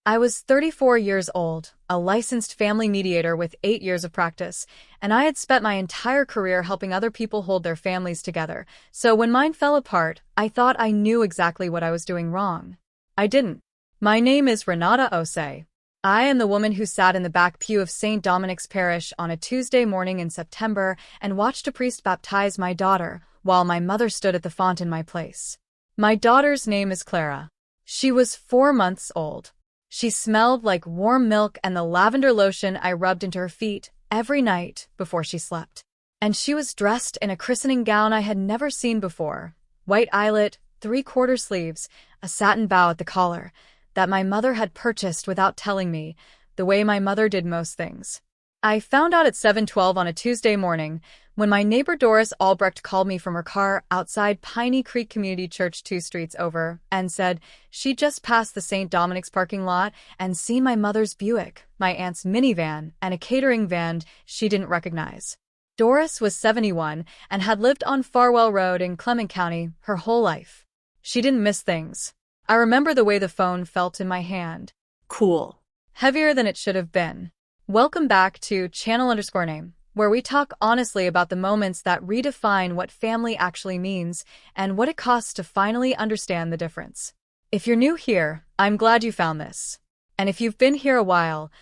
I was 34 years old, a licensed family mediator with 8 years of practice, and I had spent my entire career helping other people hold their families together. So when mine fell apart, I thought I knew exactly what I was doing wrong. I didn't. My name is Renata Osei. I am the woman who sat in the back pew of Saint Dominic's parish on a Tuesday morning in September and watched a priest baptize my daughter, while my mother stood at the font in my place. My daughter's name is Clara. She was 4 months old. She smelled like warm milk and the lavender lotion I rubbed into her feet every night before she slept. And she was dressed in a christening gown I had never seen before, white eyelet, 3/4 sleeves, a satin bow at the collar, that my mother had purchased without telling me, the way my mother did most things. I found out at 7:12 on a Tuesday morning when my neighbor Doris Albrecht called me from her car outside Piney Creek Community Church 2 streets over and said she just passed the Saint Dominic's parking lot and seen my mother's Buick, my aunt's minivan, and a catering van she didn't recognize. Doris was 71 and had lived on Farwell Road in Clement County her whole life. She didn't miss things. I remember the way the phone felt in my hand. Cool. Heavier than it should have been. Welcome back to channel_name, where we talk honestly about the moments that redefine what family actually means and what it costs to finally understand the difference. If you're new here, I'm glad you found this. And if you've been here a while,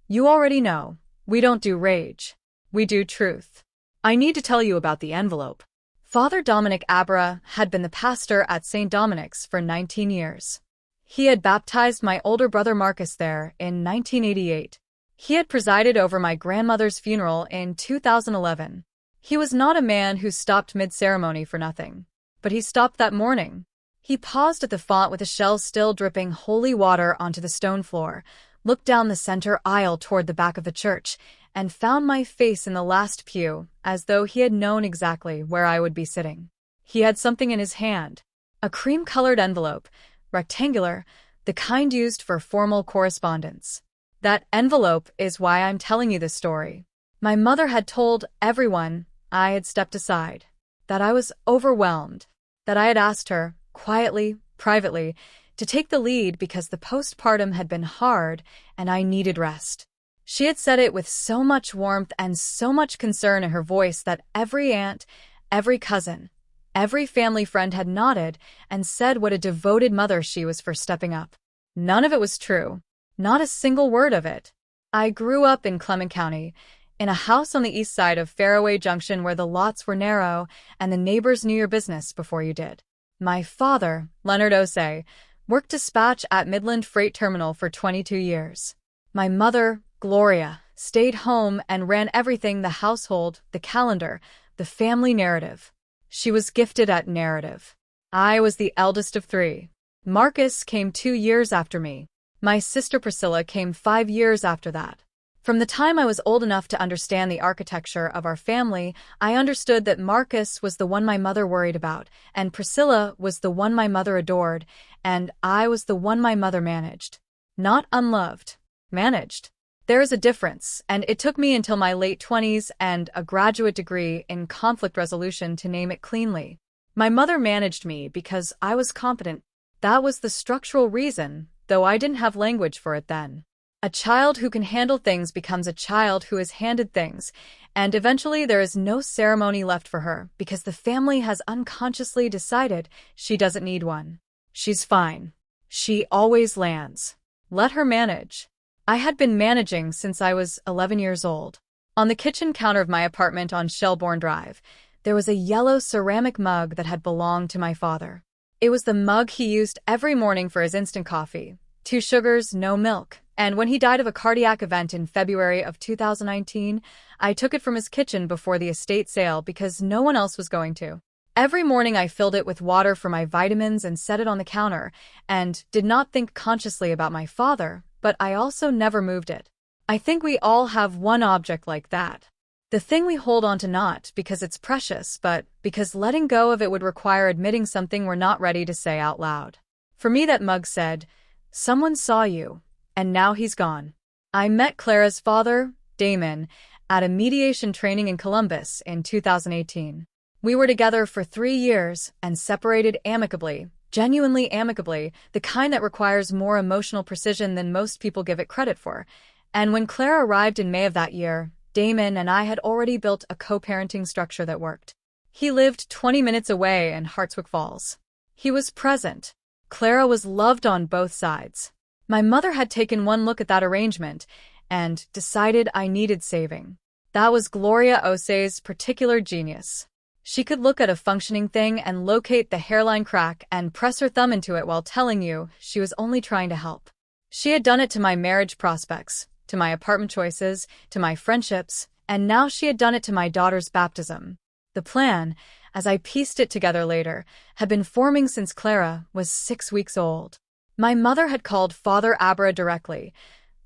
you already know, we don't do rage. We do truth. I need to tell you about the envelope. Father Dominic Abra had been the pastor at Saint Dominic's for 19 years. He had baptized my older brother Marcus there in 1988. He had presided over my grandmother's funeral in 2011. He was not a man who stopped mid-ceremony for nothing. But he stopped that morning. He paused at the font with the shells still dripping holy water onto the stone floor, looked down the center aisle toward the back of the church, and found my face in the last pew, as though he had known exactly where I would be sitting. He had something in his hand. A cream-colored envelope, rectangular, the kind used for formal correspondence. That envelope is why I'm telling you this story. My mother had told everyone I had stepped aside, that I was overwhelmed, that I had asked her, quietly, privately, to take the lead because the postpartum had been hard and I needed rest. She had said it with so much warmth and so much concern in her voice that every aunt, every cousin, every family friend had nodded and said what a devoted mother she was for stepping up. None of it was true. Not a single word of it. I grew up in Clement County, in a house on the east side of Fairway Junction where the lots were narrow and the neighbors knew your business before you did. My father, Leonard Osei, worked dispatch at Midland Freight Terminal for 22 years. My mother, Gloria, stayed home and ran everything: the household, the calendar, the family narrative. She was gifted at narrative. I was the eldest of 3. Marcus came 2 years after me. My sister Priscilla came 5 years after that. From the time I was old enough to understand the architecture of our family, I understood that Marcus was the one my mother worried about, and Priscilla was the one my mother adored, and I was the one my mother managed. Not unloved. Managed. There is a difference, and it took me until my late 20s and a graduate degree in conflict resolution to name it cleanly. My mother managed me because I was competent. That was the structural reason, though I didn't have language for it then. A child who can handle things becomes a child who is handed things, and eventually there is no ceremony left for her because the family has unconsciously decided she doesn't need one. She's fine. She always lands. Let her manage. I had been managing since I was 11 years old. On the kitchen counter of my apartment on Shelbourne Drive, there was a yellow ceramic mug that had belonged to my father. It was the mug he used every morning for his instant coffee. 2 sugars, no milk. And when he died of a cardiac event in February of 2019, I took it from his kitchen before the estate sale because no one else was going to. Every morning I filled it with water for my vitamins and set it on the counter, and did not think consciously about my father, but I also never moved it. I think we all have one object like that. The thing we hold on to not because it's precious, but because letting go of it would require admitting something we're not ready to say out loud. For me, that mug said, "Someone saw you, and now he's gone." I met Clara's father, Damon, at a mediation training in Columbus in 2018. We were together for 3 years and separated amicably genuinely amicably, the kind that requires more emotional precision than most people give it credit for. And when Clara arrived in May of that year, Damon and I had already built a co-parenting structure that worked. He lived 20 minutes away in Hartswick Falls. He was present. Clara was loved on both sides. My mother had taken one look at that arrangement and decided I needed saving. That was Gloria Osei's particular genius. She could look at a functioning thing and locate the hairline crack and press her thumb into it while telling you she was only trying to help. She had done it to my marriage prospects, to my apartment choices, to my friendships, and now she had done it to my daughter's baptism. The plan, as I pieced it together later, had been forming since Clara was 6 weeks old. My mother had called Father Abra directly,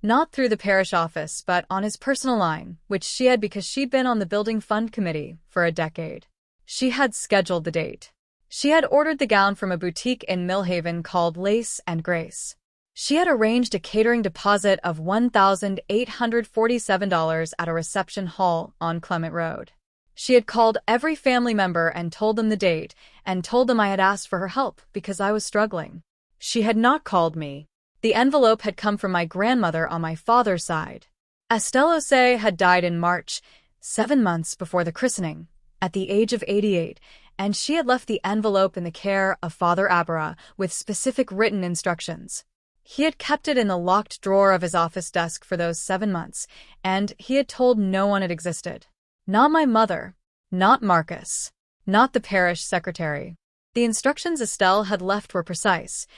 not through the parish office, but on his personal line, which she had because she'd been on the building fund committee for a decade. She had scheduled the date. She had ordered the gown from a boutique in Millhaven called Lace and Grace. She had arranged a catering deposit of $1,847 at a reception hall on Clement Road. She had called every family member and told them the date, and told them I had asked for her help because I was struggling. She had not called me. The envelope had come from my grandmother on my father's side. Estelle Osei had died in March, 7 months before the christening, at the age of 88, and she had left the envelope in the care of Father Abra with specific written instructions. He had kept it in the locked drawer of his office desk for those 7 months, and he had told no one it existed. Not my mother, not Marcus, not the parish secretary. The instructions Estelle had left were precise.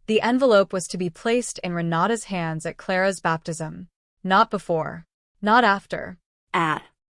The envelope was to be placed in Renata's hands at Clara's baptism. Not before. Not after.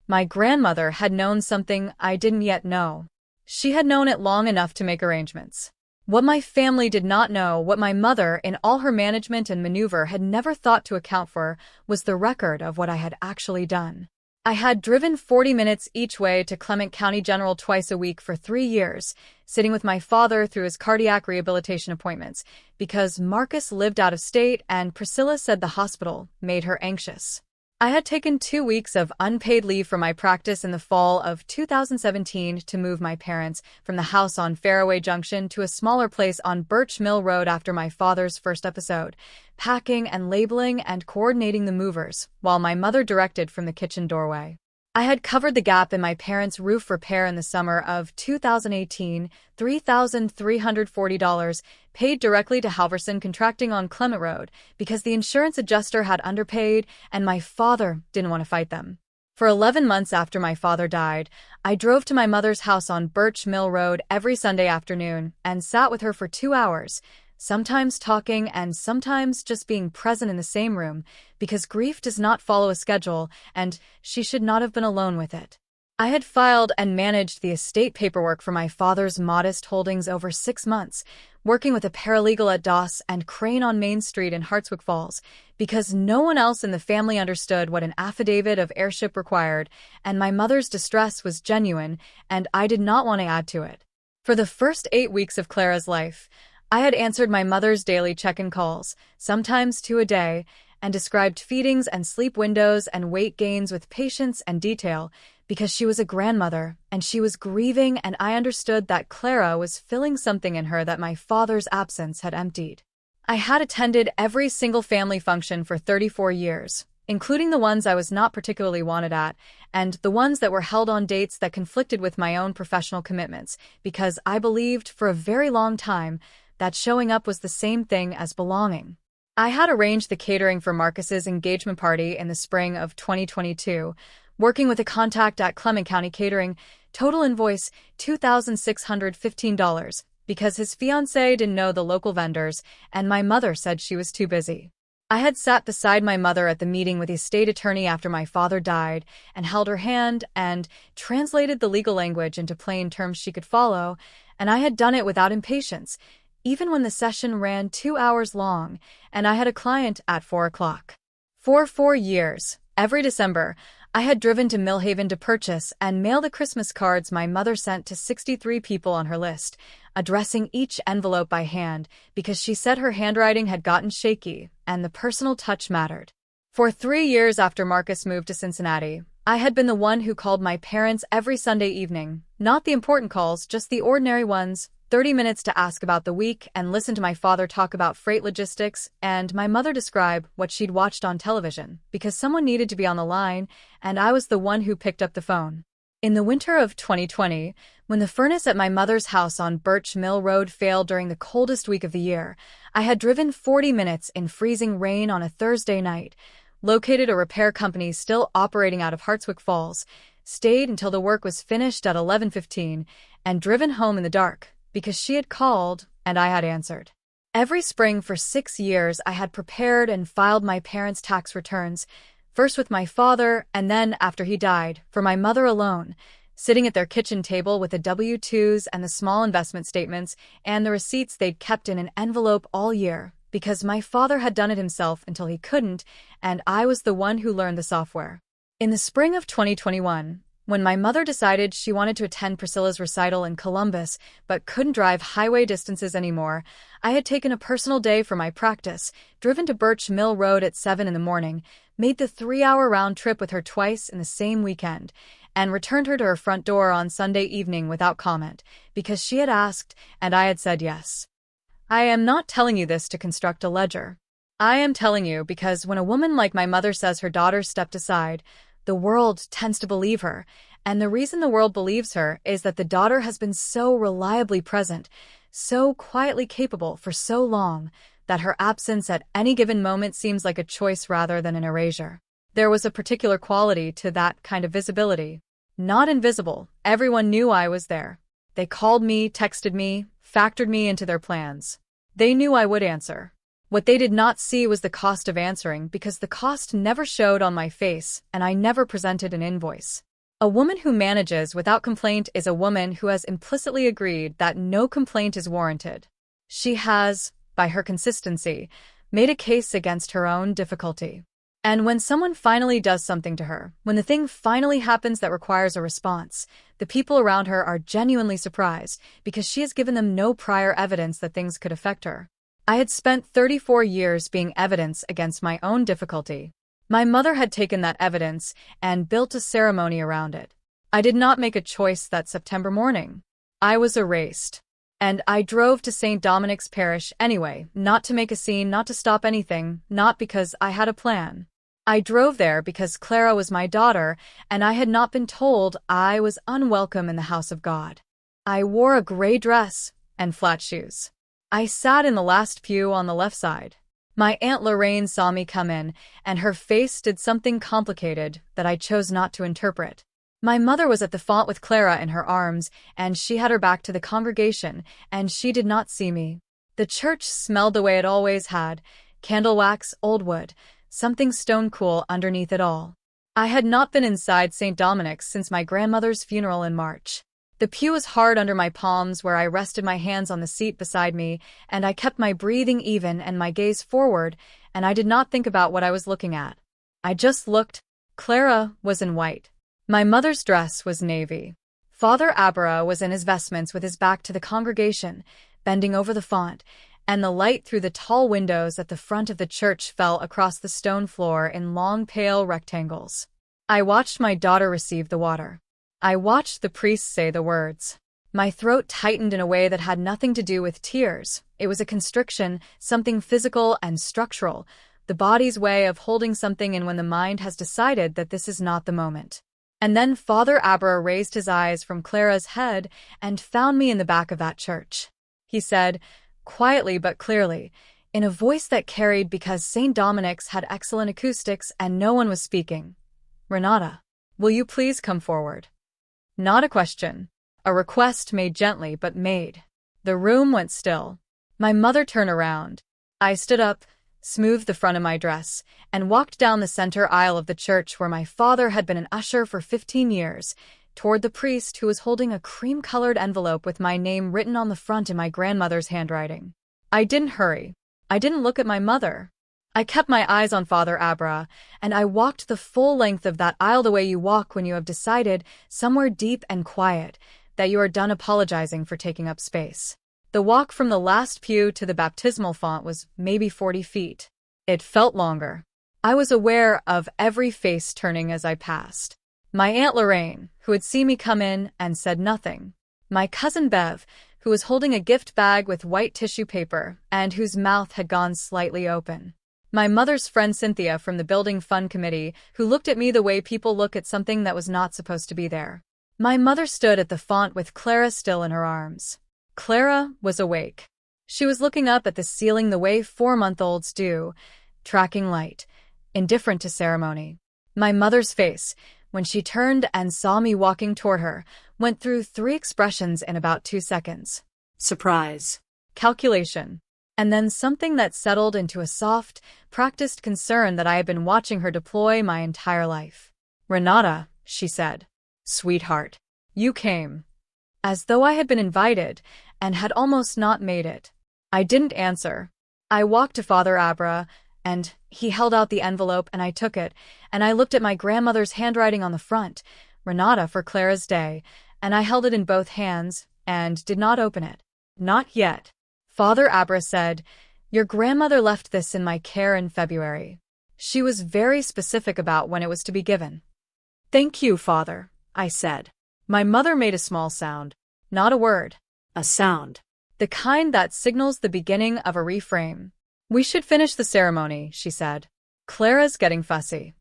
My grandmother had known something I didn't yet know. She had known it long enough to make arrangements. What my family did not know, what my mother, in all her management and maneuver, had never thought to account for, was the record of what I had actually done. I had driven 40 minutes each way to Clement County General twice a week for 3 years, sitting with my father through his cardiac rehabilitation appointments, because Marcus lived out of state and Priscilla said the hospital made her anxious. I had taken 2 weeks of unpaid leave from my practice in the fall of 2017 to move my parents from the house on Fairway Junction to a smaller place on Birch Mill Road after my father's first episode, packing and labeling and coordinating the movers, while my mother directed from the kitchen doorway. I had covered the gap in my parents' roof repair in the summer of 2018, $3,340, paid directly to Halverson Contracting on Clement Road, because the insurance adjuster had underpaid and my father didn't want to fight them. For 11 months after my father died, I drove to my mother's house on Birch Mill Road every Sunday afternoon and sat with her for 2 hours, sometimes talking and sometimes just being present in the same room, because grief does not follow a schedule, and she should not have been alone with it. I had filed and managed the estate paperwork for my father's modest holdings over 6 months, working with a paralegal at Doss and Crane on Main Street in Hartswick Falls, because no one else in the family understood what an affidavit of heirship required, and my mother's distress was genuine, and I did not want to add to it. For the first 8 weeks of Clara's life, I had answered my mother's daily check-in calls, sometimes 2 a day, and described feedings and sleep windows and weight gains with patience and detail, because she was a grandmother, and she was grieving, and I understood that Clara was filling something in her that my father's absence had emptied. I had attended every single family function for 34 years, including the ones I was not particularly wanted at, and the ones that were held on dates that conflicted with my own professional commitments, because I believed for a very long time that showing up was the same thing as belonging. I had arranged the catering for Marcus's engagement party in the spring of 2022, working with a contact at Clement County Catering, total invoice $2,615, because his fiancé didn't know the local vendors, and my mother said she was too busy. I had sat beside my mother at the meeting with the estate attorney after my father died, and held her hand and translated the legal language into plain terms she could follow, and I had done it without impatience, even when the session ran 2 hours long, and I had a client at 4 o'clock. For 4 years, every December, I had driven to Millhaven to purchase and mail the Christmas cards my mother sent to 63 people on her list, addressing each envelope by hand, because she said her handwriting had gotten shaky, and the personal touch mattered. For 3 years after Marcus moved to Cincinnati, I had been the one who called my parents every Sunday evening, not the important calls, just the ordinary ones, 30 minutes to ask about the week and listen to my father talk about freight logistics and my mother describe what she'd watched on television because someone needed to be on the line and I was the one who picked up the phone. In the winter of 2020, when the furnace at my mother's house on Birch Mill Road failed during the coldest week of the year, I had driven 40 minutes in freezing rain on a Thursday night, located a repair company still operating out of Hartswick Falls, stayed until the work was finished at 11:15, and driven home in the dark, because she had called and I had answered. Every spring for 6 years I had prepared and filed my parents' tax returns, first with my father and then, after he died, for my mother alone, sitting at their kitchen table with the W-2s and the small investment statements and the receipts they'd kept in an envelope all year, because my father had done it himself until he couldn't, and I was the one who learned the software. In the spring of 2021, when my mother decided she wanted to attend Priscilla's recital in Columbus but couldn't drive highway distances anymore, I had taken a personal day for my practice, driven to Birch Mill Road at 7 in the morning, made the 3-hour round trip with her twice in the same weekend, and returned her to her front door on Sunday evening without comment, because she had asked and I had said yes. I am not telling you this to construct a ledger. I am telling you because when a woman like my mother says her daughter stepped aside, the world tends to believe her, and the reason the world believes her is that the daughter has been so reliably present, so quietly capable for so long, that her absence at any given moment seems like a choice rather than an erasure. There was a particular quality to that kind of visibility. Not invisible, everyone knew I was there. They called me, texted me, factored me into their plans. They knew I would answer. What they did not see was the cost of answering because the cost never showed on my face and I never presented an invoice. A woman who manages without complaint is a woman who has implicitly agreed that no complaint is warranted. She has, by her consistency, made a case against her own difficulty. And when someone finally does something to her, when the thing finally happens that requires a response, the people around her are genuinely surprised because she has given them no prior evidence that things could affect her. I had spent 34 years being evidence against my own difficulty. My mother had taken that evidence and built a ceremony around it. I did not make a choice that September morning. I was erased. And I drove to Saint Dominic's parish anyway, not to make a scene, not to stop anything, not because I had a plan. I drove there because Clara was my daughter, and I had not been told I was unwelcome in the house of God. I wore a gray dress and flat shoes. I sat in the last pew on the left side. My Aunt Lorraine saw me come in, and her face did something complicated that I chose not to interpret. My mother was at the font with Clara in her arms, and she had her back to the congregation, and she did not see me. The church smelled the way it always had, candle wax, old wood, something stone cool underneath it all. I had not been inside Saint Dominic's since my grandmother's funeral in March. The pew was hard under my palms where I rested my hands on the seat beside me, and I kept my breathing even and my gaze forward, and I did not think about what I was looking at. I just looked. Clara was in white. My mother's dress was navy. Father Abra was in his vestments with his back to the congregation, bending over the font, and the light through the tall windows at the front of the church fell across the stone floor in long pale rectangles. I watched my daughter receive the water. I watched the priest say the words. My throat tightened in a way that had nothing to do with tears. It was a constriction, something physical and structural, the body's way of holding something in when the mind has decided that this is not the moment. And then Father Abra raised his eyes from Clara's head and found me in the back of that church. He said, quietly but clearly, in a voice that carried because Saint Dominic's had excellent acoustics and no one was speaking, "Renata, will you please come forward?" Not a question. A request made gently but made. The room went still. My mother turned around. I stood up, smoothed the front of my dress, and walked down the center aisle of the church where my father had been an usher for 15 years, toward the priest who was holding a cream-colored envelope with my name written on the front in my grandmother's handwriting. I didn't hurry. I didn't look at my mother. I kept my eyes on Father Abra, and I walked the full length of that aisle the way you walk when you have decided, somewhere deep and quiet, that you are done apologizing for taking up space. The walk from the last pew to the baptismal font was maybe 40 feet. It felt longer. I was aware of every face turning as I passed. My Aunt Lorraine, who had seen me come in and said nothing. My cousin Bev, who was holding a gift bag with white tissue paper and whose mouth had gone slightly open. My mother's friend Cynthia from the building fund committee, who looked at me the way people look at something that was not supposed to be there. My mother stood at the font with Clara still in her arms. Clara was awake. She was looking up at the ceiling the way 4-month-olds do, tracking light, indifferent to ceremony. My mother's face, when she turned and saw me walking toward her, went through 3 expressions in about 2 seconds. Surprise. Calculation. And then something that settled into a soft, practiced concern that I had been watching her deploy my entire life. Renata, she said. Sweetheart. You came. As though I had been invited, and had almost not made it. I didn't answer. I walked to Father Abra, and he held out the envelope and I took it, and I looked at my grandmother's handwriting on the front, Renata for Clara's day, and I held it in both hands, and did not open it. Not yet. Father Abra said, Your grandmother left this in my care in February. She was very specific about when it was to be given. Thank you, Father, I said. My mother made a small sound. Not a word. A sound. The kind that signals the beginning of a reframe. We should finish the ceremony, she said. Clara's getting fussy.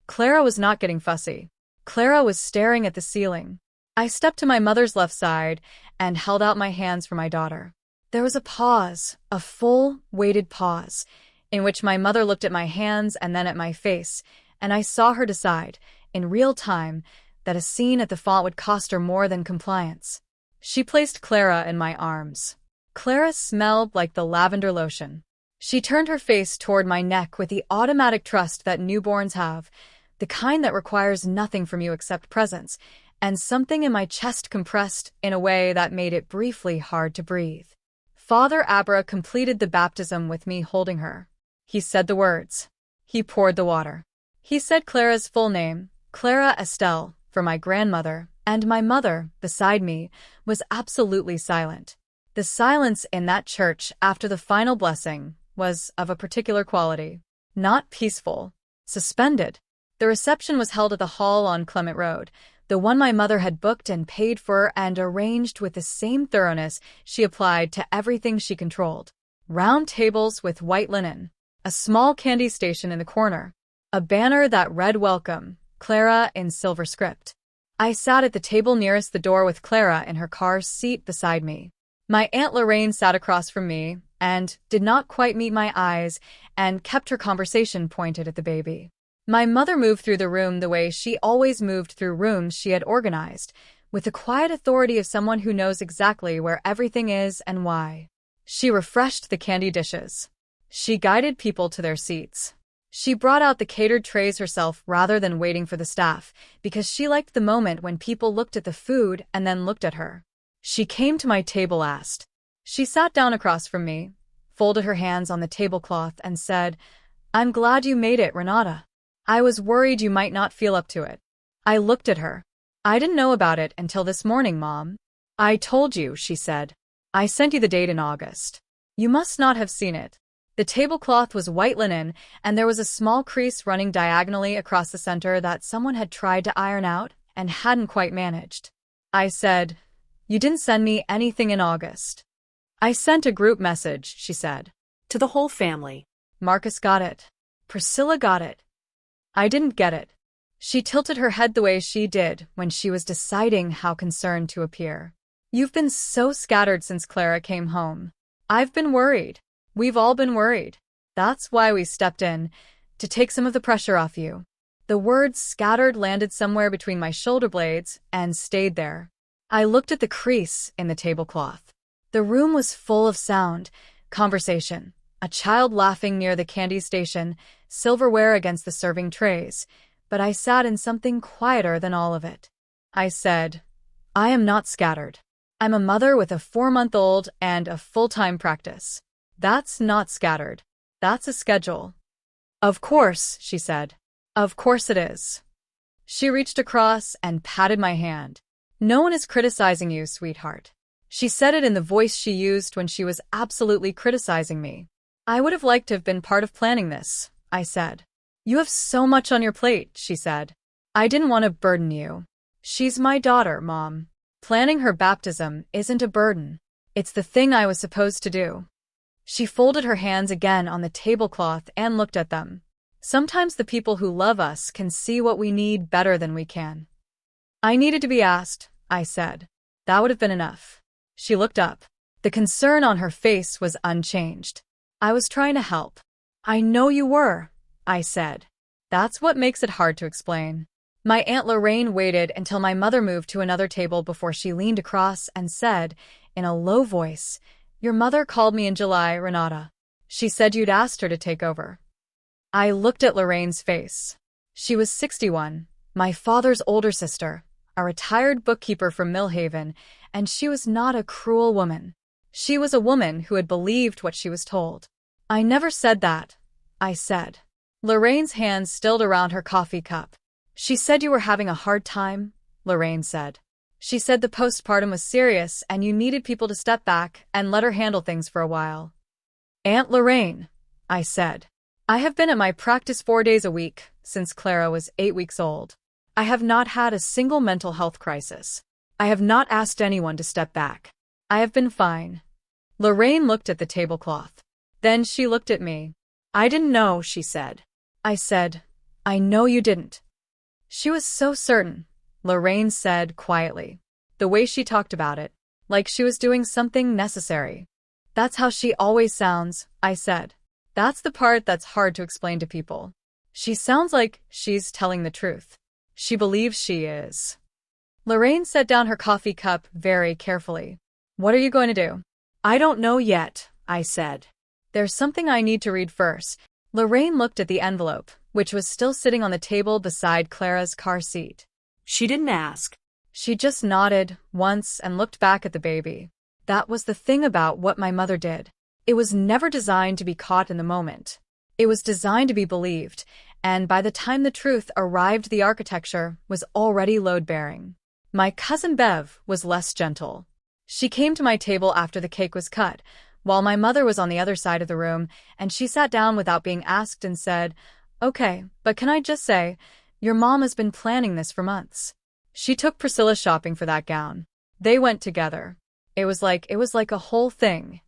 Clara was not getting fussy. Clara was staring at the ceiling. I stepped to my mother's left side and held out my hands for my daughter. There was a pause, a full, weighted pause, in which my mother looked at my hands and then at my face, and I saw her decide, in real time, that a scene at the font would cost her more than compliance. She placed Clara in my arms. Clara smelled like the lavender lotion. She turned her face toward my neck with the automatic trust that newborns have, the kind that requires nothing from you except presence, and something in my chest compressed in a way that made it briefly hard to breathe. Father Abra completed the baptism with me holding her. He said the words. He poured the water. He said Clara's full name, Clara Estelle, for my grandmother, and my mother, beside me, was absolutely silent. The silence in that church after the final blessing was of a particular quality. Not peaceful. Suspended. The reception was held at the hall on Clement Road, the one my mother had booked and paid for and arranged with the same thoroughness she applied to everything she controlled. Round tables with white linen. A small candy station in the corner. A banner that read Welcome, Clara in silver script. I sat at the table nearest the door with Clara in her car's seat beside me. My Aunt Lorraine sat across from me and did not quite meet my eyes and kept her conversation pointed at the baby. My mother moved through the room the way she always moved through rooms she had organized, with the quiet authority of someone who knows exactly where everything is and why. She refreshed the candy dishes. She guided people to their seats. She brought out the catered trays herself rather than waiting for the staff, because she liked the moment when people looked at the food and then looked at her. She came to my table last. She sat down across from me, folded her hands on the tablecloth, and said, I'm glad you made it, Renata. I was worried you might not feel up to it. I looked at her. I didn't know about it until this morning, Mom. I told you, she said. I sent you the date in August. You must not have seen it. The tablecloth was white linen, and there was a small crease running diagonally across the center that someone had tried to iron out and hadn't quite managed. I said, You didn't send me anything in August. I sent a group message, she said. To the whole family. Marcus got it. Priscilla got it. I didn't get it. She tilted her head the way she did when she was deciding how concerned to appear. You've been so scattered since Clara came home. I've been worried. We've all been worried. That's why we stepped in, to take some of the pressure off you. The word scattered landed somewhere between my shoulder blades and stayed there. I looked at the crease in the tablecloth. The room was full of sound, conversation, a child laughing near the candy station, silverware against the serving trays, but I sat in something quieter than all of it. I said, I am not scattered. I'm a mother with a 4-month-old and a full-time practice. That's not scattered. That's a schedule. Of course, she said. Of course it is. She reached across and patted my hand. No one is criticizing you, sweetheart. She said it in the voice she used when she was absolutely criticizing me. I would have liked to have been part of planning this, I said. You have so much on your plate, she said. I didn't want to burden you. She's my daughter, Mom. Planning her baptism isn't a burden. It's the thing I was supposed to do. She folded her hands again on the tablecloth and looked at them. Sometimes the people who love us can see what we need better than we can. I needed to be asked, I said. That would have been enough. She looked up. The concern on her face was unchanged. I was trying to help. I know you were, I said. That's what makes it hard to explain. My Aunt Lorraine waited until my mother moved to another table before she leaned across and said, in a low voice, "Your mother called me in July, Renata. She said you'd asked her to take over." I looked at Lorraine's face. She was 61, my father's older sister, a retired bookkeeper from Millhaven, and she was not a cruel woman. She was a woman who had believed what she was told. "I never said that," I said. Lorraine's hands stilled around her coffee cup. "She said you were having a hard time," Lorraine said. "She said the postpartum was serious and you needed people to step back and let her handle things for a while." "Aunt Lorraine," I said, "I have been at my practice 4 days a week since Clara was 8 weeks old. I have not had a single mental health crisis. I have not asked anyone to step back. I have been fine." Lorraine looked at the tablecloth. Then she looked at me. "I didn't know," she said. I said, "I know you didn't." She was so certain, Lorraine said quietly. The way she talked about it, like she was doing something necessary. "That's how she always sounds," I said. "That's the part that's hard to explain to people. She sounds like she's telling the truth. She believes she is." Lorraine set down her coffee cup very carefully. "What are you going to do?" "I don't know yet," I said. "There's something I need to read first." Lorraine looked at the envelope, which was still sitting on the table beside Clara's car seat. She didn't ask. She just nodded once and looked back at the baby. That was the thing about what my mother did. It was never designed to be caught in the moment. It was designed to be believed, and by the time the truth arrived, the architecture was already load-bearing. My cousin Bev was less gentle. She came to my table after the cake was cut, while my mother was on the other side of the room, and she sat down without being asked and said, "Okay, but can I just say, your mom has been planning this for months. She took Priscilla shopping for that gown. They went together. It was like a whole thing."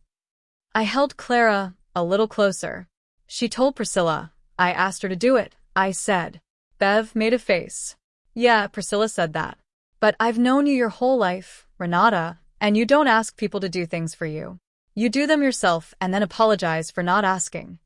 I held Clara a little closer. "She told Priscilla. I asked her to do it," I said. Bev made a face. "Yeah, Priscilla said that. But I've known you your whole life, Renata, and you don't ask people to do things for you. You do them yourself and then apologize for not asking."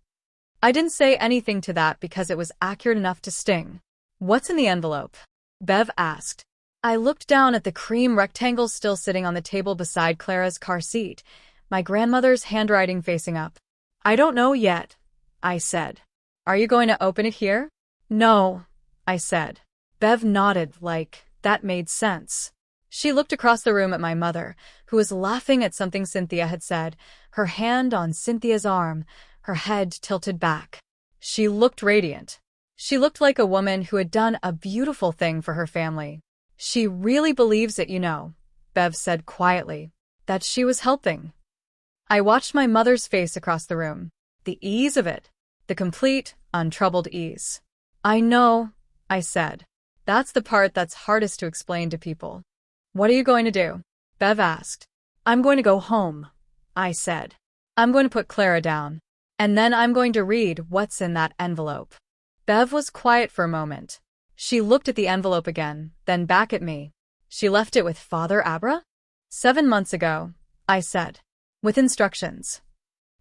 I didn't say anything to that because it was accurate enough to sting. "What's in the envelope?" Bev asked. I looked down at the cream rectangle still sitting on the table beside Clara's car seat, my grandmother's handwriting facing up. "I don't know yet," I said. "Are you going to open it here?" "No," I said. Bev nodded like that made sense. She looked across the room at my mother, who was laughing at something Cynthia had said, her hand on Cynthia's arm, her head tilted back. She looked radiant. She looked like a woman who had done a beautiful thing for her family. "She really believes it, you know," Bev said quietly, "that she was helping." I watched my mother's face across the room. The ease of it. The complete, untroubled ease. "I know," I said. "That's the part that's hardest to explain to people." "What are you going to do?" Bev asked. "I'm going to go home," I said. "I'm going to put Clara down. And then I'm going to read what's in that envelope." Bev was quiet for a moment. She looked at the envelope again, then back at me. "She left it with Father Abra?" "7 months ago," I said. "With instructions."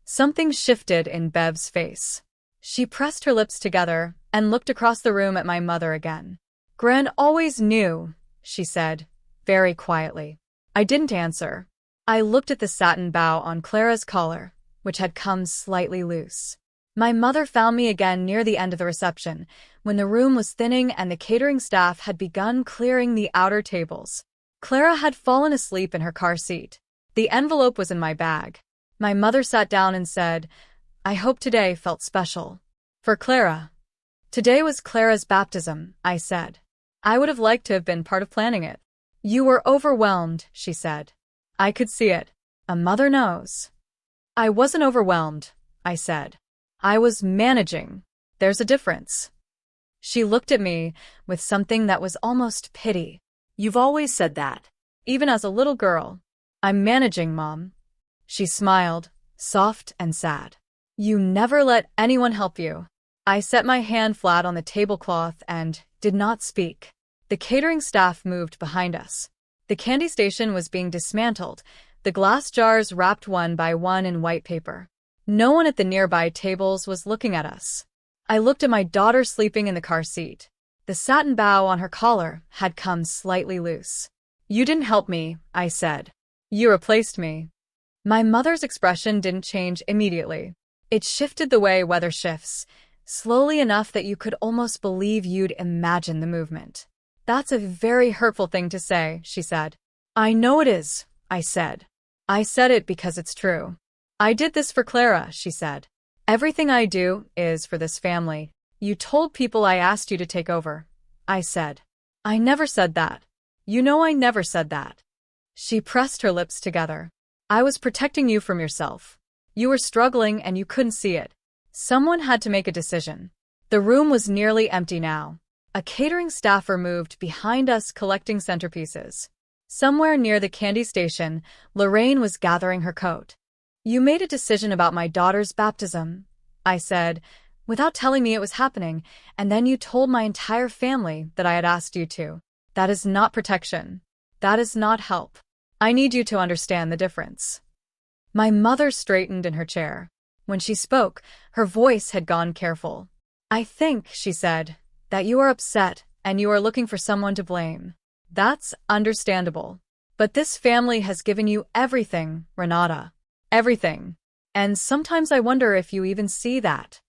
Something shifted in Bev's face. She pressed her lips together and looked across the room at my mother again. "Gran always knew," she said, very quietly. I didn't answer. I looked at the satin bow on Clara's collar, which had come slightly loose. My mother found me again near the end of the reception, when the room was thinning and the catering staff had begun clearing the outer tables. Clara had fallen asleep in her car seat. The envelope was in my bag. My mother sat down and said, "I hope today felt special. For Clara." "Today was Clara's baptism," I said. "I would have liked to have been part of planning it." "You were overwhelmed," she said. I could see it. A mother knows. "I wasn't overwhelmed," I said. "I was managing. There's a difference." She looked at me with something that was almost pity. "You've always said that, even as a little girl." "I'm managing, Mom," She smiled, soft and sad. You never let anyone help you. I set my hand flat on the tablecloth and did not speak. The catering staff moved behind us. The candy station was being dismantled, the glass jars wrapped one by one in white paper. No one at the nearby tables was looking at us. I looked at my daughter sleeping in the car seat. The satin bow on her collar had come slightly loose. You didn't help me, I said. You replaced me. My mother's expression didn't change immediately. It shifted the way weather shifts, slowly enough that you could almost believe you'd imagine the movement. That's a very hurtful thing to say, she said. I know it is, I said. I said it because it's true. I did this for Clara, she said. Everything I do is for this family. You told people I asked you to take over. I said. I never said that. You know I never said that. She pressed her lips together. I was protecting you from yourself. You were struggling and you couldn't see it. Someone had to make a decision. The room was nearly empty now. A catering staffer moved behind us collecting centerpieces. Somewhere near the candy station, Lorraine was gathering her coat. You made a decision about my daughter's baptism, I said, without telling me it was happening, and then you told my entire family that I had asked you to. That is not protection. That is not help. I need you to understand the difference. My mother straightened in her chair. When she spoke, her voice had gone careful. I think, she said, that you are upset and you are looking for someone to blame. That's understandable. But this family has given you everything, Renata. Everything. And sometimes I wonder if you even see that.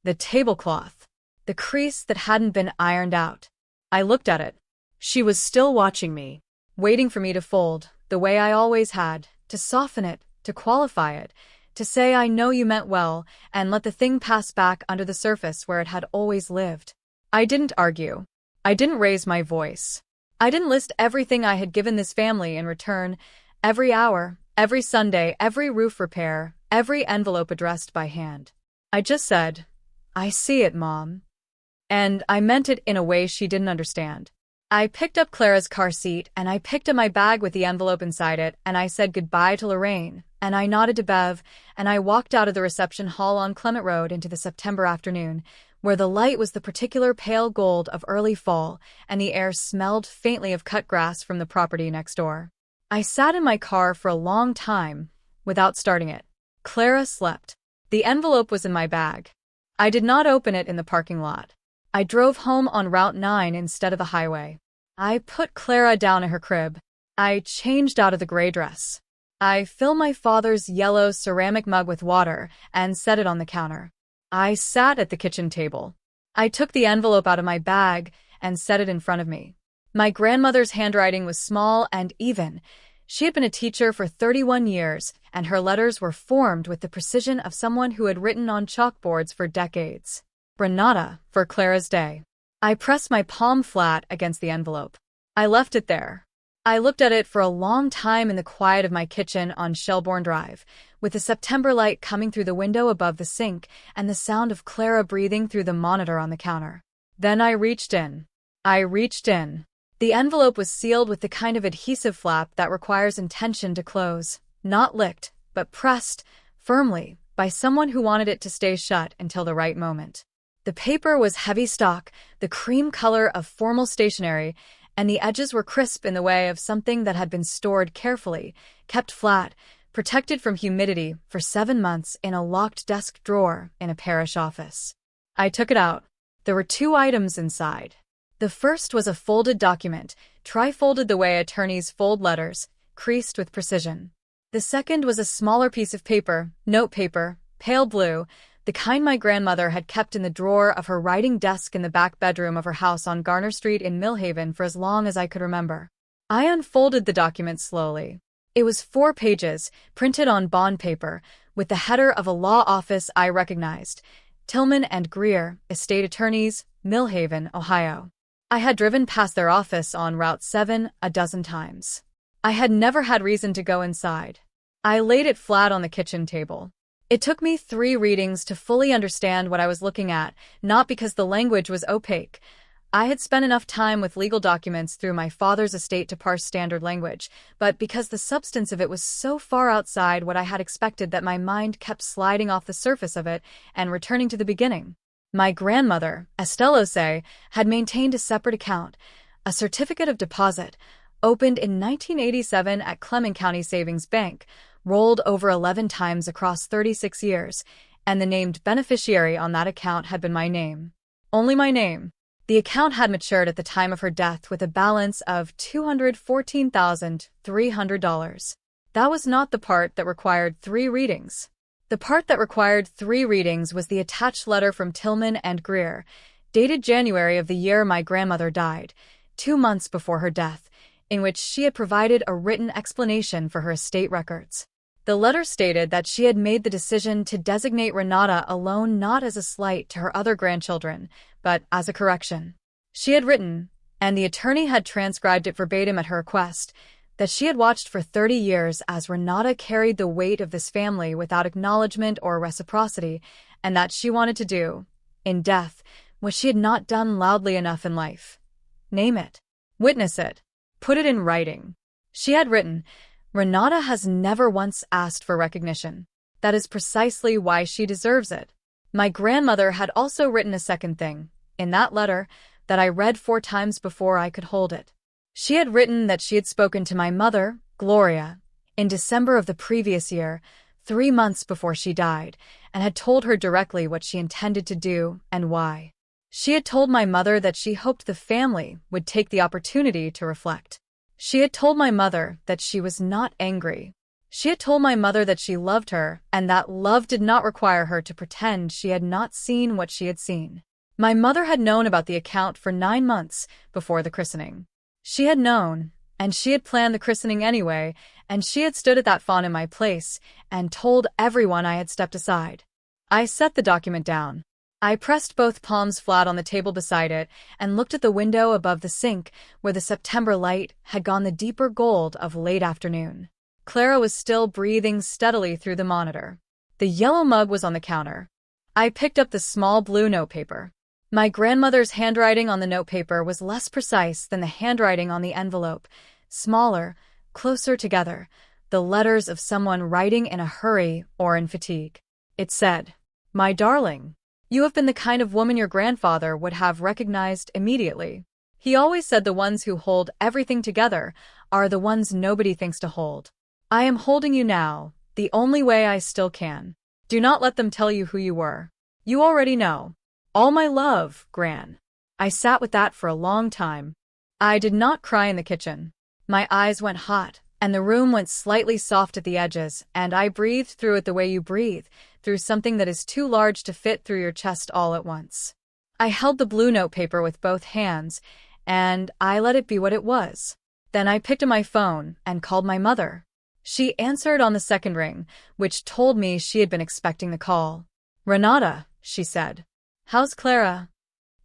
The tablecloth. The crease that hadn't been ironed out. I looked at it. She was still watching me, waiting for me to fold, the way I always had, to soften it, to qualify it, to say I know you meant well, and let the thing pass back under the surface where it had always lived. I didn't argue. I didn't raise my voice. I didn't list everything I had given this family in return, every hour, every Sunday, every roof repair, every envelope addressed by hand. I just said, I see it, Mom. And I meant it in a way she didn't understand. I picked up Clara's car seat, and I picked up my bag with the envelope inside it, and I said goodbye to Lorraine, and I nodded to Bev, and I walked out of the reception hall on Clement Road into the September afternoon, where the light was the particular pale gold of early fall, and the air smelled faintly of cut grass from the property next door. I sat in my car for a long time, without starting it. Clara slept. The envelope was in my bag. I did not open it in the parking lot. I drove home on Route 9 instead of the highway. I put Clara down in her crib. I changed out of the gray dress. I filled my father's yellow ceramic mug with water and set it on the counter. I sat at the kitchen table. I took the envelope out of my bag and set it in front of me. My grandmother's handwriting was small and even. She had been a teacher for 31 years, and her letters were formed with the precision of someone who had written on chalkboards for decades. Renata, for Clara's day. I pressed my palm flat against the envelope. I left it there. I looked at it for a long time in the quiet of my kitchen on Shelbourne Drive, with the September light coming through the window above the sink and the sound of Clara breathing through the monitor on the counter. Then I reached in. The envelope was sealed with the kind of adhesive flap that requires intention to close, not licked, but pressed, firmly, by someone who wanted it to stay shut until the right moment. The paper was heavy stock, the cream color of formal stationery, and the edges were crisp in the way of something that had been stored carefully, kept flat, protected from humidity for 7 months in a locked desk drawer in a parish office. I took it out. There were 2 items inside. The first was a folded document, tri-folded the way attorneys fold letters, creased with precision. The second was a smaller piece of paper, notepaper, pale blue, the kind my grandmother had kept in the drawer of her writing desk in the back bedroom of her house on Garner Street in Millhaven for as long as I could remember. I unfolded the document slowly. It was 4 pages, printed on bond paper, with the header of a law office I recognized, Tillman and Greer, Estate Attorneys, Millhaven, Ohio. I had driven past their office on Route 7 a dozen times. I had never had reason to go inside. I laid it flat on the kitchen table. It took me 3 readings to fully understand what I was looking at, not because the language was opaque. I had spent enough time with legal documents through my father's estate to parse standard language, but because the substance of it was so far outside what I had expected that my mind kept sliding off the surface of it and returning to the beginning. My grandmother, Estelle Osei, had maintained a separate account, a certificate of deposit, opened in 1987 at Clement County Savings Bank, rolled over 11 times across 36 years, and the named beneficiary on that account had been my name. Only my name. The account had matured at the time of her death with a balance of $214,300. That was not the part that required 3 readings. The part that required 3 readings was the attached letter from Tillman and Greer, dated January of the year my grandmother died, 2 months before her death, in which she had provided a written explanation for her estate records. The letter stated that she had made the decision to designate Renata alone not as a slight to her other grandchildren, but as a correction. She had written, and the attorney had transcribed it verbatim at her request, that she had watched for 30 years as Renata carried the weight of this family without acknowledgement or reciprocity, and that she wanted to do, in death, what she had not done loudly enough in life. Name it. Witness it. Put it in writing. She had written, Renata has never once asked for recognition. That is precisely why she deserves it. My grandmother had also written a second thing, in that letter, that I read 4 times before I could hold it. She had written that she had spoken to my mother, Gloria, in December of the previous year, 3 months before she died, and had told her directly what she intended to do and why. She had told my mother that she hoped the family would take the opportunity to reflect. She had told my mother that she was not angry. She had told my mother that she loved her and that love did not require her to pretend she had not seen what she had seen. My mother had known about the account for 9 months before the christening. She had known, and she had planned the christening anyway, and she had stood at that font in my place and told everyone I had stepped aside. I set the document down. I pressed both palms flat on the table beside it and looked at the window above the sink where the September light had gone the deeper gold of late afternoon. Clara was still breathing steadily through the monitor. The yellow mug was on the counter. I picked up the small blue notepaper. My grandmother's handwriting on the notepaper was less precise than the handwriting on the envelope, smaller, closer together, the letters of someone writing in a hurry or in fatigue. It said, "My darling, you have been the kind of woman your grandfather would have recognized immediately. He always said the ones who hold everything together are the ones nobody thinks to hold. I am holding you now, the only way I still can. Do not let them tell you who you were. You already know. All my love, Gran." I sat with that for a long time. I did not cry in the kitchen. My eyes went hot, and the room went slightly soft at the edges, and I breathed through it the way you breathe, through something that is too large to fit through your chest all at once. I held the blue notepaper with both hands, and I let it be what it was. Then I picked up my phone and called my mother. She answered on the second ring, which told me she had been expecting the call. "Renata," she said. "How's Clara?"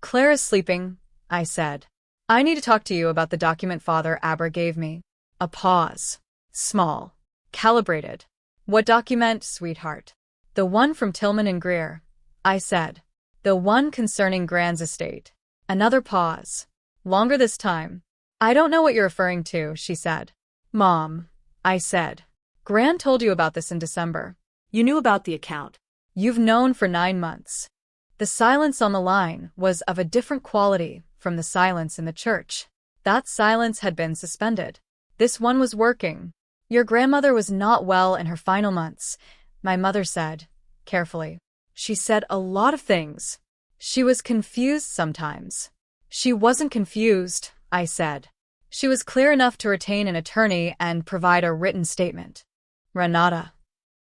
"Clara's sleeping," I said. "I need to talk to you about the document Father Aber gave me." A pause. Small. Calibrated. "What document, sweetheart?" "The one from Tillman and Greer," I said. "The one concerning Gran's estate." Another pause. Longer this time. "I don't know what you're referring to," she said. "Mom," I said. "Gran told you about this in December. You knew about the account. You've known for 9 months. The silence on the line was of a different quality from the silence in the church. That silence had been suspended. This one was working. Your grandmother was not well in her final months, my mother said, carefully. She said a lot of things. She was confused sometimes. She wasn't confused, I said. She was clear enough to retain an attorney and provide a written statement. Renata.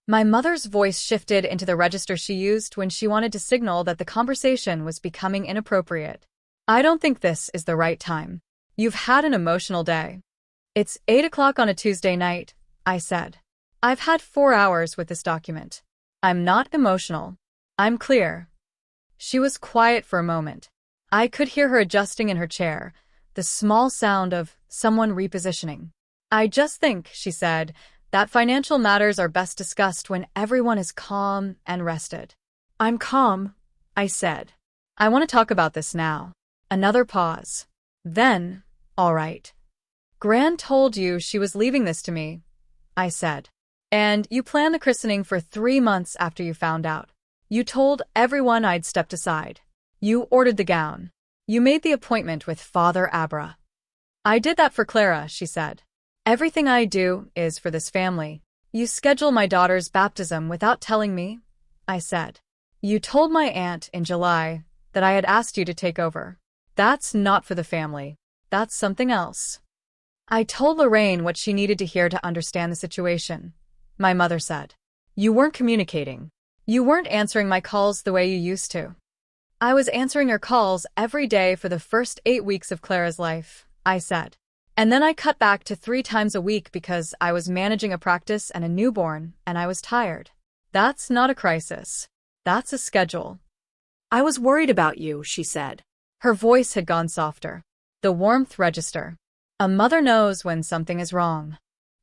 My mother's voice shifted into the register she used when she wanted to signal that the conversation was becoming inappropriate. I don't think this is the right time. You've had an emotional day. It's 8 o'clock on a Tuesday night, I said. I've had 4 hours with this document. I'm not emotional. I'm clear. She was quiet for a moment. I could hear her adjusting in her chair, the small sound of someone repositioning. I just think, she said, that financial matters are best discussed when everyone is calm and rested. I'm calm, I said. I want to talk about this now. Another pause. Then, all right. Gran told you she was leaving this to me, I said. And you planned the christening for 3 months after you found out. You told everyone I'd stepped aside. You ordered the gown. You made the appointment with Father Abra. I did that for Clara, she said. Everything I do is for this family. You schedule my daughter's baptism without telling me, I said. You told my aunt in July that I had asked you to take over. That's not for the family. That's something else. I told Lorraine what she needed to hear to understand the situation. My mother said. You weren't communicating. You weren't answering my calls the way you used to. I was answering your calls every day for the first 8 weeks of Clara's life, I said. And then I cut back to 3 times a week because I was managing a practice and a newborn, and I was tired. That's not a crisis. That's a schedule. I was worried about you, she said. Her voice had gone softer. The warmth register. A mother knows when something is wrong.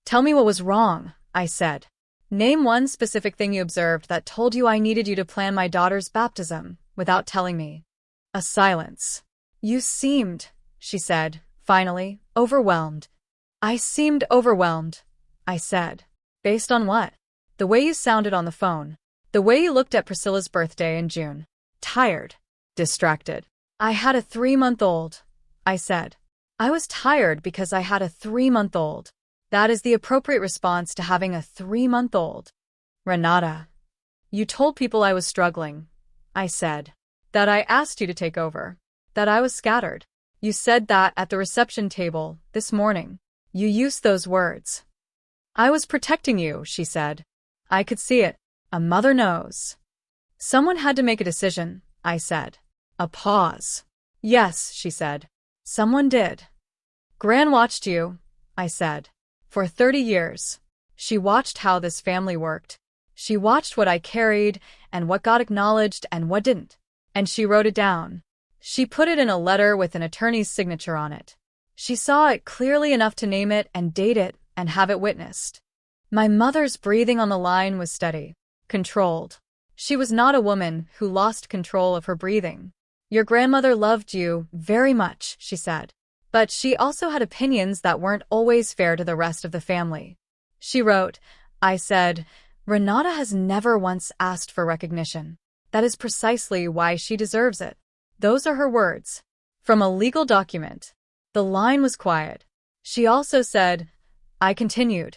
Tell me what was wrong, I said. Name one specific thing you observed that told you I needed you to plan my daughter's baptism without telling me. A silence. You seemed, she said, finally, overwhelmed. I seemed overwhelmed, I said. Based on what? The way you sounded on the phone. The way you looked at Priscilla's birthday in June. Tired. Distracted. I had a 3-month-old, I said. I was tired because I had a 3-month-old. That is the appropriate response to having a 3-month-old. Renata. You told people I was struggling, I said. That I asked you to take over. That I was scattered. You said that at the reception table this morning. You used those words. I was protecting you, she said. I could see it. A mother knows. Someone had to make a decision, I said. A pause. Yes, she said. Someone did. Gran watched you, I said. For 30 years. She watched how this family worked. She watched what I carried and what got acknowledged and what didn't. And she wrote it down. She put it in a letter with an attorney's signature on it. She saw it clearly enough to name it and date it and have it witnessed. My mother's breathing on the line was steady, controlled. She was not a woman who lost control of her breathing. Your grandmother loved you very much, she said. But she also had opinions that weren't always fair to the rest of the family. She wrote, I said, Renata has never once asked for recognition. That is precisely why she deserves it. Those are her words. From a legal document. The line was quiet. She also said, I continued,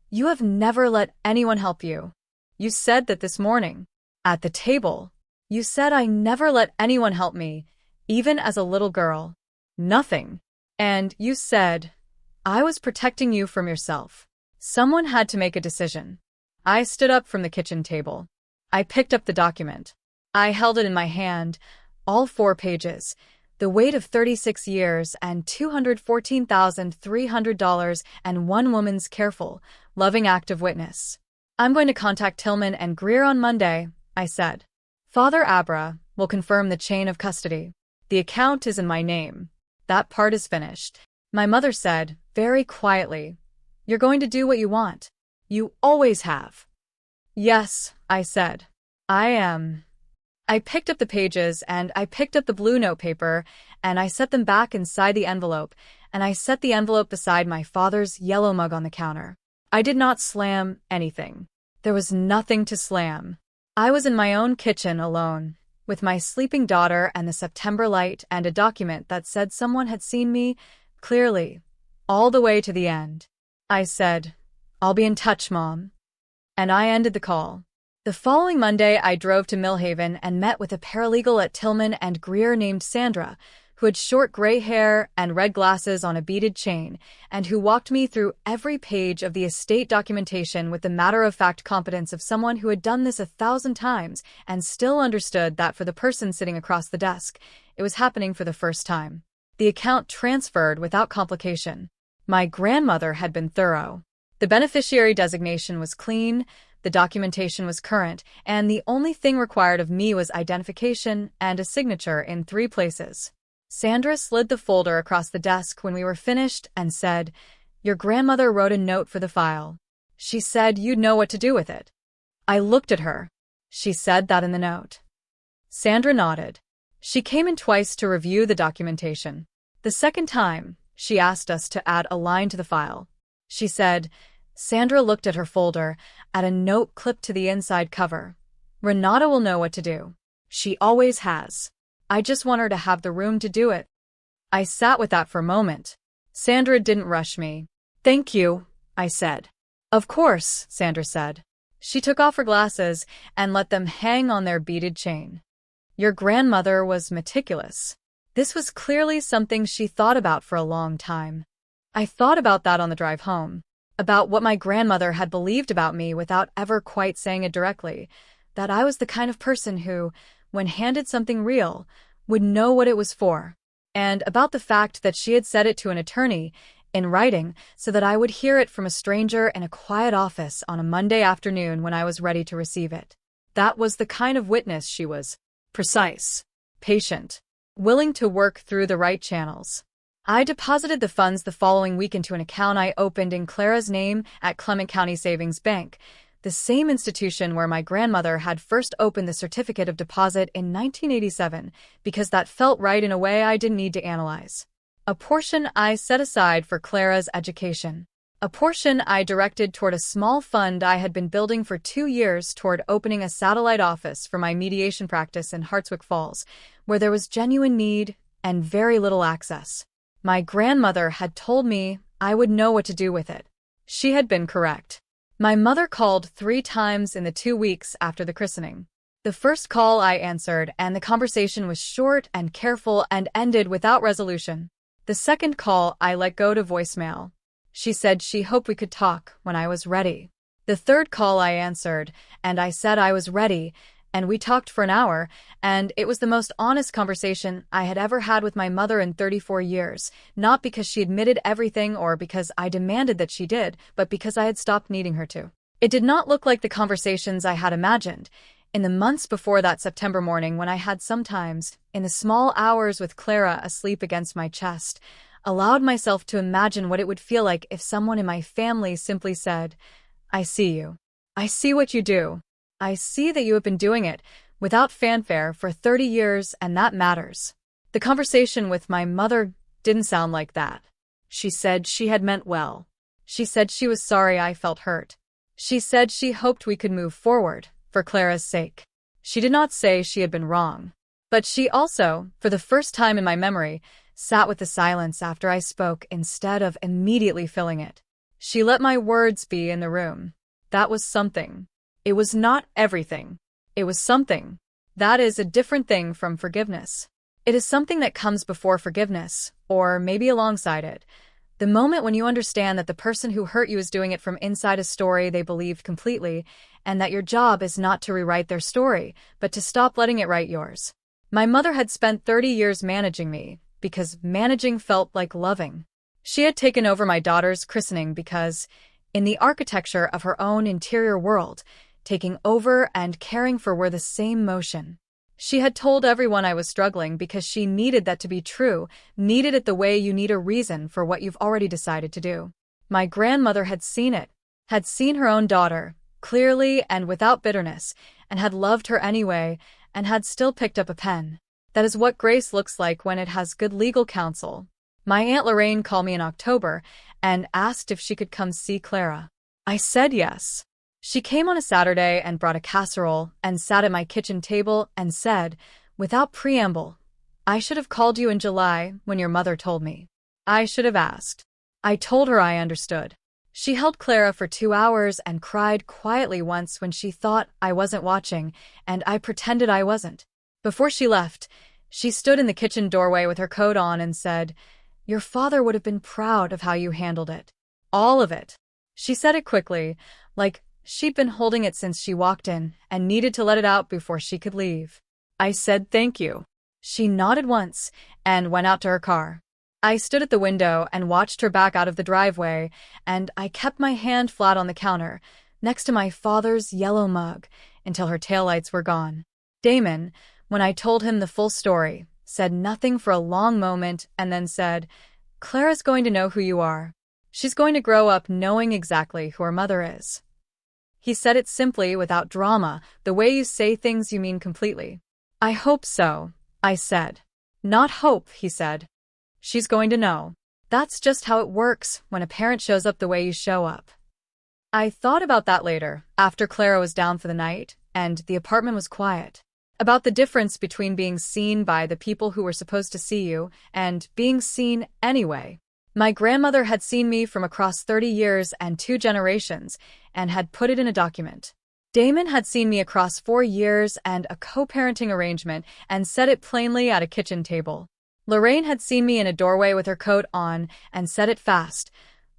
you have never let anyone help you. You said that this morning. At the table. You said I never let anyone help me, even as a little girl. Nothing. And you said, I was protecting you from yourself. Someone had to make a decision. I stood up from the kitchen table. I picked up the document. I held it in my hand, all 4 pages, the weight of 36 years and $214,300 and one woman's careful, loving act of witness. I'm going to contact Tillman and Greer on Monday, I said. Father Abra will confirm the chain of custody. The account is in my name. That part is finished. My mother said, very quietly, you're going to do what you want. You always have. Yes, I said. I am. I picked up the pages and I picked up the blue notepaper and I set them back inside the envelope and I set the envelope beside my father's yellow mug on the counter. I did not slam anything. There was nothing to slam. I was in my own kitchen alone, with my sleeping daughter and the September light and a document that said someone had seen me, clearly, all the way to the end. I said, I'll be in touch, Mom. And I ended the call. The following Monday, I drove to Millhaven and met with a paralegal at Tillman and Greer named Sandra, who had short gray hair and red glasses on a beaded chain, and who walked me through every page of the estate documentation with the matter-of-fact competence of someone who had done this 1,000 times and still understood that for the person sitting across the desk, it was happening for the first time. The account transferred without complication. My grandmother had been thorough. The beneficiary designation was clean, the documentation was current, and the only thing required of me was identification and a signature in 3 places. Sandra slid the folder across the desk when we were finished and said, Your grandmother wrote a note for the file. She said you'd know what to do with it. I looked at her. She said that in the note. Sandra nodded. She came in twice to review the documentation. The second time, she asked us to add a line to the file. She said, Sandra looked at her folder, at a note clipped to the inside cover. Renata will know what to do. She always has. I just want her to have the room to do it. I sat with that for a moment. Sandra didn't rush me. Thank you, I said. Of course, Sandra said. She took off her glasses and let them hang on their beaded chain. Your grandmother was meticulous. This was clearly something she thought about for a long time. I thought about that on the drive home, about what my grandmother had believed about me without ever quite saying it directly, that I was the kind of person who, when handed something real, would know what it was for, and about the fact that she had said it to an attorney, in writing, so that I would hear it from a stranger in a quiet office on a Monday afternoon when I was ready to receive it. That was the kind of witness she was. Precise, patient, willing to work through the right channels. I deposited the funds the following week into an account I opened in Clara's name at Clement County Savings Bank, the same institution where my grandmother had first opened the certificate of deposit in 1987, because that felt right in a way I didn't need to analyze. A portion I set aside for Clara's education. A portion I directed toward a small fund I had been building for 2 years toward opening a satellite office for my mediation practice in Hartswick Falls, where there was genuine need and very little access. My grandmother had told me I would know what to do with it. She had been correct. My mother called 3 times in the 2 weeks after the christening. The first call I answered, and the conversation was short and careful and ended without resolution. The second call I let go to voicemail. She said she hoped we could talk when I was ready. The third call I answered, and I said I was ready, and we talked for an hour, and it was the most honest conversation I had ever had with my mother in 34 years, not because she admitted everything or because I demanded that she did, but because I had stopped needing her to. It did not look like the conversations I had imagined. In the months before that September morning when I had sometimes, in the small hours with Clara asleep against my chest, allowed myself to imagine what it would feel like if someone in my family simply said, I see you. I see what you do. I see that you have been doing it, without fanfare, for 30 years, and that matters. The conversation with my mother didn't sound like that. She said she had meant well. She said she was sorry I felt hurt. She said she hoped we could move forward, for Clara's sake. She did not say she had been wrong. But she also, for the first time in my memory, sat with the silence after I spoke instead of immediately filling it. She let my words be in the room. That was something. It was not everything. It was something. That is a different thing from forgiveness. It is something that comes before forgiveness, or maybe alongside it. The moment when you understand that the person who hurt you is doing it from inside a story they believed completely, and that your job is not to rewrite their story, but to stop letting it write yours. My mother had spent 30 years managing me, because managing felt like loving. She had taken over my daughter's christening because, in the architecture of her own interior world, taking over and caring for were the same motion. She had told everyone I was struggling because she needed that to be true, needed it the way you need a reason for what you've already decided to do. My grandmother had seen it, had seen her own daughter, clearly and without bitterness, and had loved her anyway, and had still picked up a pen. That is what grace looks like when it has good legal counsel. My Aunt Lorraine called me in October and asked if she could come see Clara. I said yes. She came on a Saturday and brought a casserole and sat at my kitchen table and said, without preamble, I should have called you in July when your mother told me. I should have asked. I told her I understood. She held Clara for 2 hours and cried quietly once when she thought I wasn't watching, and I pretended I wasn't. Before she left, she stood in the kitchen doorway with her coat on and said, Your father would have been proud of how you handled it. All of it. She said it quickly, like she'd been holding it since she walked in and needed to let it out before she could leave. I said thank you. She nodded once and went out to her car. I stood at the window and watched her back out of the driveway, and I kept my hand flat on the counter, next to my father's yellow mug, until her taillights were gone. Damon, when I told him the full story, said nothing for a long moment and then said, Clara's going to know who you are. She's going to grow up knowing exactly who her mother is. He said it simply, without drama, the way you say things you mean completely. I hope so, I said. Not hope, he said. She's going to know. That's just how it works when a parent shows up the way you show up. I thought about that later, after Clara was down for the night, and the apartment was quiet. About the difference between being seen by the people who were supposed to see you and being seen anyway. My grandmother had seen me from across 30 years and 2 generations and had put it in a document. Damon had seen me across 4 years and a co-parenting arrangement and said it plainly at a kitchen table. Lorraine had seen me in a doorway with her coat on and said it fast,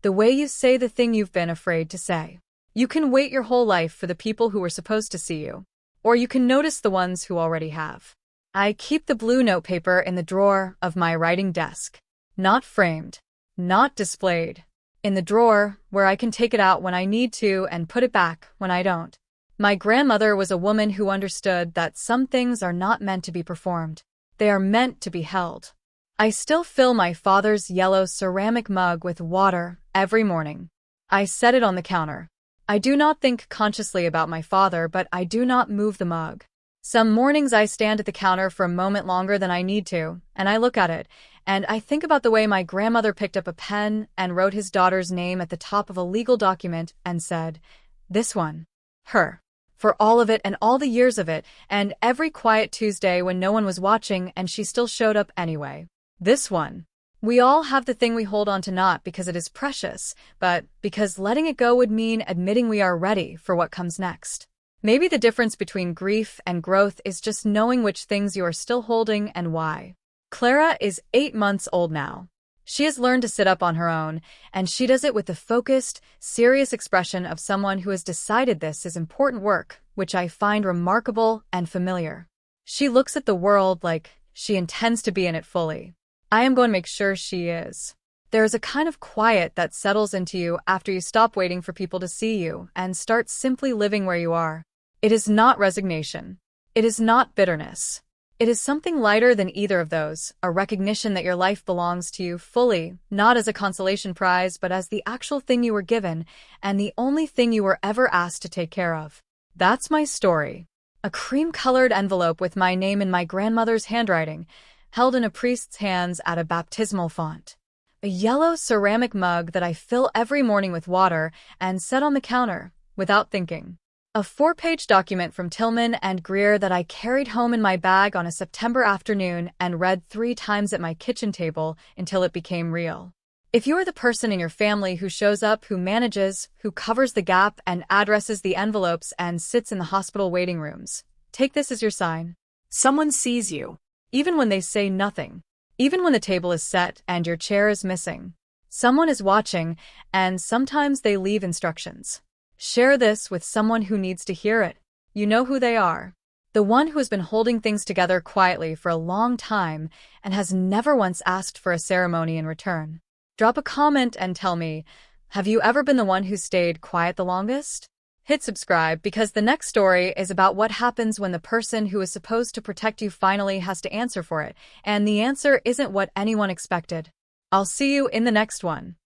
the way you say the thing you've been afraid to say. You can wait your whole life for the people who were supposed to see you, or you can notice the ones who already have. I keep the blue notepaper in the drawer of my writing desk. Not framed. Not displayed. In the drawer, where I can take it out when I need to and put it back when I don't. My grandmother was a woman who understood that some things are not meant to be performed. They are meant to be held. I still fill my father's yellow ceramic mug with water every morning. I set it on the counter. I do not think consciously about my father, but I do not move the mug. Some mornings I stand at the counter for a moment longer than I need to, and I look at it, and I think about the way my grandmother picked up a pen and wrote his daughter's name at the top of a legal document and said, "This one. Her." For all of it and all the years of it, and every quiet Tuesday when no one was watching and she still showed up anyway. This one. We all have the thing we hold on to not because it is precious, but because letting it go would mean admitting we are ready for what comes next. Maybe the difference between grief and growth is just knowing which things you are still holding and why. Clara is 8 months old now. She has learned to sit up on her own, and she does it with the focused, serious expression of someone who has decided this is important work, which I find remarkable and familiar. She looks at the world like she intends to be in it fully. I am going to make sure she is. There is a kind of quiet that settles into you after you stop waiting for people to see you and start simply living where you are. It is not resignation. It is not bitterness. It is something lighter than either of those, a recognition that your life belongs to you fully, not as a consolation prize, but as the actual thing you were given and the only thing you were ever asked to take care of. That's my story. A cream-colored envelope with my name in my grandmother's handwriting, held in a priest's hands at a baptismal font. A yellow ceramic mug that I fill every morning with water and set on the counter, without thinking. A 4-page document from Tillman and Greer that I carried home in my bag on a September afternoon and read 3 times at my kitchen table until it became real. If you are the person in your family who shows up, who manages, who covers the gap and addresses the envelopes and sits in the hospital waiting rooms, take this as your sign. Someone sees you, even when they say nothing, even when the table is set and your chair is missing. Someone is watching, and sometimes they leave instructions. Share this with someone who needs to hear it. You know who they are. The one who has been holding things together quietly for a long time and has never once asked for a ceremony in return. Drop a comment and tell me, have you ever been the one who stayed quiet the longest? Hit subscribe because the next story is about what happens when the person who is supposed to protect you finally has to answer for it, and the answer isn't what anyone expected. I'll see you in the next one.